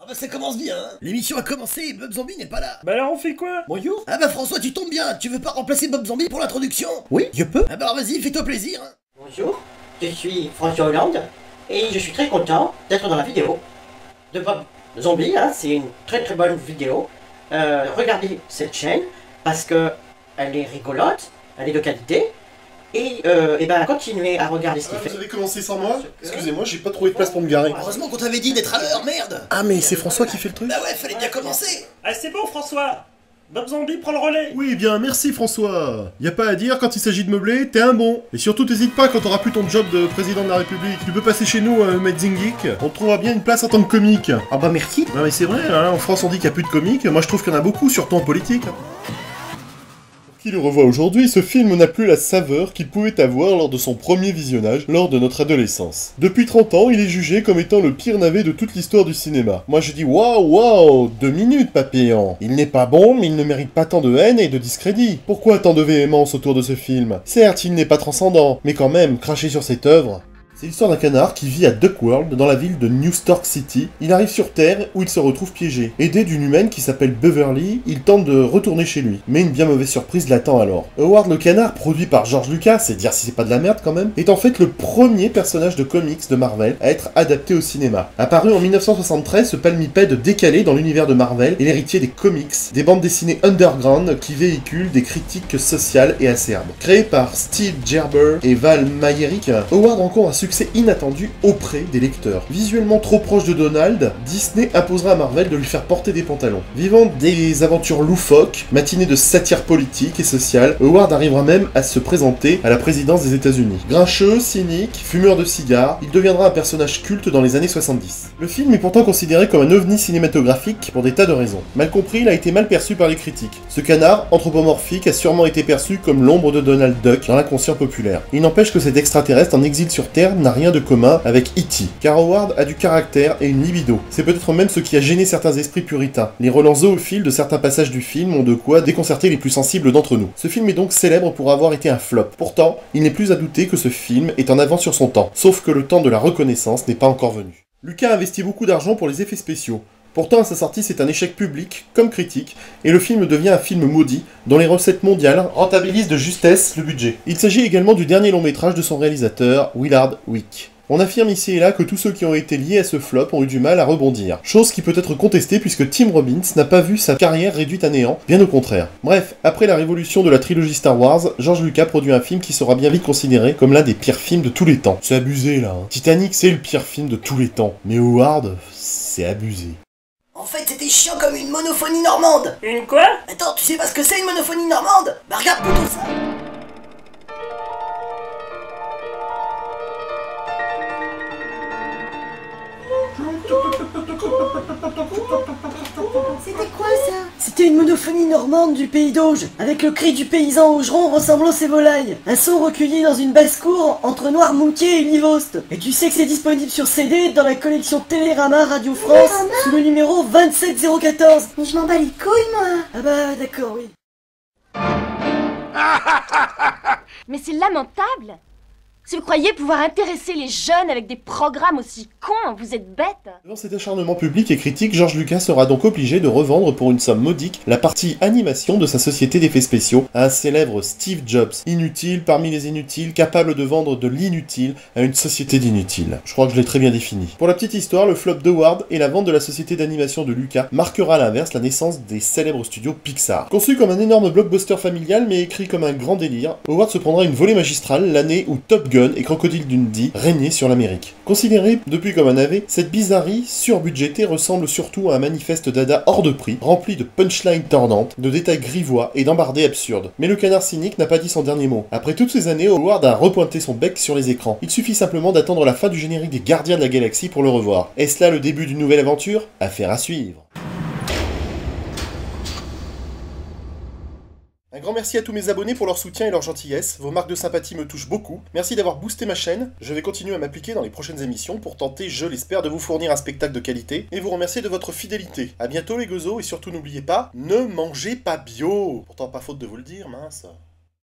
bah ça commence bien, hein. L'émission a commencé et Bob Zombie n'est pas là. Bah alors on fait quoi? Bonjour. Ah bah François, tu tombes bien. Tu veux pas remplacer Bob Zombie pour l'introduction? Oui, je peux. Ah bah alors vas-y, fais-toi plaisir. Bonjour, je suis François Hollande et je suis très content d'être dans la vidéo de Bob Zombie. Hein, c'est une très bonne vidéo. Regardez cette chaîne parce que elle est rigolote, elle est de qualité. Et ben continuez à regarder ce qu'il fait. Vous avez commencé sans moi? Excusez-moi, j'ai pas trouvé de place pour me garer. Heureusement qu'on t'avait dit d'être à l'heure, merde. Ah mais c'est François qui fait le truc? Bah ouais, fallait bien commencer. Ah c'est bon François! Bob Zombie prend le relais! Oui, bien, merci François. Y a pas à dire, quand il s'agit de meubler, t'es un bon. Et surtout, t'hésites pas quand t'auras plus ton job de président de la République. Tu peux passer chez nous, Madzing Geek. On te trouvera bien une place en tant que comique. Ah bah merci. Non mais c'est vrai, hein, en France on dit qu'il y a plus de comiques. Moi je trouve qu'il y en a beaucoup, surtout en politique. Qui le revoit aujourd'hui, ce film n'a plus la saveur qu'il pouvait avoir lors de son premier visionnage, lors de notre adolescence. Depuis 30 ans, il est jugé comme étant le pire navet de toute l'histoire du cinéma. Moi je dis waouh, 2 minutes papillon. Il n'est pas bon, mais il ne mérite pas tant de haine et de discrédit. Pourquoi tant de véhémence autour de ce film? Certes, il n'est pas transcendant, mais quand même, cracher sur cette œuvre... C'est l'histoire d'un canard qui vit à Duckworld, dans la ville de New Stark City. Il arrive sur Terre, où il se retrouve piégé. Aidé d'une humaine qui s'appelle Beverly, il tente de retourner chez lui. Mais une bien mauvaise surprise l'attend alors. Howard le canard, produit par George Lucas, c'est dire si c'est pas de la merde quand même, est en fait le premier personnage de comics de Marvel à être adapté au cinéma. Apparu en 1973, ce palmipède décalé dans l'univers de Marvel est l'héritier des comics, des bandes dessinées underground qui véhiculent des critiques sociales et acerbes. Créé par Steve Gerber et Val Mayerick, Howard rencontre un succès inattendu auprès des lecteurs. Visuellement trop proche de Donald, Disney imposera à Marvel de lui faire porter des pantalons. Vivant des aventures loufoques, matinées de satire politique et sociale, Howard arrivera même à se présenter à la présidence des États-Unis. Grincheux, cynique, fumeur de cigares, il deviendra un personnage culte dans les années 70. Le film est pourtant considéré comme un ovni cinématographique pour des tas de raisons. Mal compris, il a été mal perçu par les critiques. Ce canard, anthropomorphique, a sûrement été perçu comme l'ombre de Donald Duck dans l'inconscient populaire. Il n'empêche que cet extraterrestre en exil sur Terre n'a rien de commun avec E.T. Car Howard a du caractère et une libido. C'est peut-être même ce qui a gêné certains esprits puritains. Les relents zoophiles de certains passages du film ont de quoi déconcerter les plus sensibles d'entre nous. Ce film est donc célèbre pour avoir été un flop. Pourtant, il n'est plus à douter que ce film est en avance sur son temps. Sauf que le temps de la reconnaissance n'est pas encore venu. Lucas a investi beaucoup d'argent pour les effets spéciaux. Pourtant, à sa sortie, c'est un échec public, comme critique, et le film devient un film maudit, dont les recettes mondiales rentabilisent de justesse le budget. Il s'agit également du dernier long métrage de son réalisateur, Willard Wick. On affirme ici et là que tous ceux qui ont été liés à ce flop ont eu du mal à rebondir. Chose qui peut être contestée puisque Tim Robbins n'a pas vu sa carrière réduite à néant, bien au contraire. Bref, après la révolution de la trilogie Star Wars, George Lucas produit un film qui sera bien vite considéré comme l'un des pires films de tous les temps. C'est abusé là, hein. Titanic c'est le pire film de tous les temps, mais Howard, c'est abusé. En fait, c'était chiant comme une monophonie normande. Une quoi? Attends, tu sais pas ce que c'est une monophonie normande? Bah regarde plutôt ça. C'était quoi ça? C'était une monophonie normande du pays d'Auge, avec le cri du paysan augeron ressemblant ses volailles. Un son recueilli dans une basse-cour entre Noirmoutier et Livost. Et tu sais que c'est disponible sur CD dans la collection Télérama Radio France, sous le numéro 27014. Mais je m'en bats les couilles, moi. Ah bah d'accord, oui. Mais c'est lamentable. Si vous croyez pouvoir intéresser les jeunes avec des programmes aussi cons, vous êtes bêtes. Devant cet acharnement public et critique, George Lucas sera donc obligé de revendre pour une somme modique la partie animation de sa société d'effets spéciaux à un célèbre Steve Jobs, inutile parmi les inutiles, capable de vendre de l'inutile à une société d'inutiles. Je crois que je l'ai très bien défini. Pour la petite histoire, le flop d'Howard et la vente de la société d'animation de Lucas marquera à l'inverse la naissance des célèbres studios Pixar. Conçu comme un énorme blockbuster familial mais écrit comme un grand délire, Howard se prendra une volée magistrale l'année où Top Gun et Crocodile Dundee régnaient sur l'Amérique. Considéré depuis comme un navet, cette bizarrerie surbudgétée ressemble surtout à un manifeste dada hors de prix, rempli de punchlines tordantes, de détails grivois et d'embardés absurdes. Mais le canard cynique n'a pas dit son dernier mot. Après toutes ces années, Howard a repointé son bec sur les écrans. Il suffit simplement d'attendre la fin du générique des Gardiens de la Galaxie pour le revoir. Est-ce là le début d'une nouvelle aventure? Affaire à suivre. Un grand merci à tous mes abonnés pour leur soutien et leur gentillesse, vos marques de sympathie me touchent beaucoup. Merci d'avoir boosté ma chaîne, je vais continuer à m'appliquer dans les prochaines émissions pour tenter, je l'espère, de vous fournir un spectacle de qualité et vous remercier de votre fidélité. A bientôt les gozos et surtout n'oubliez pas, ne mangez pas bio. Pourtant pas faute de vous le dire, mince.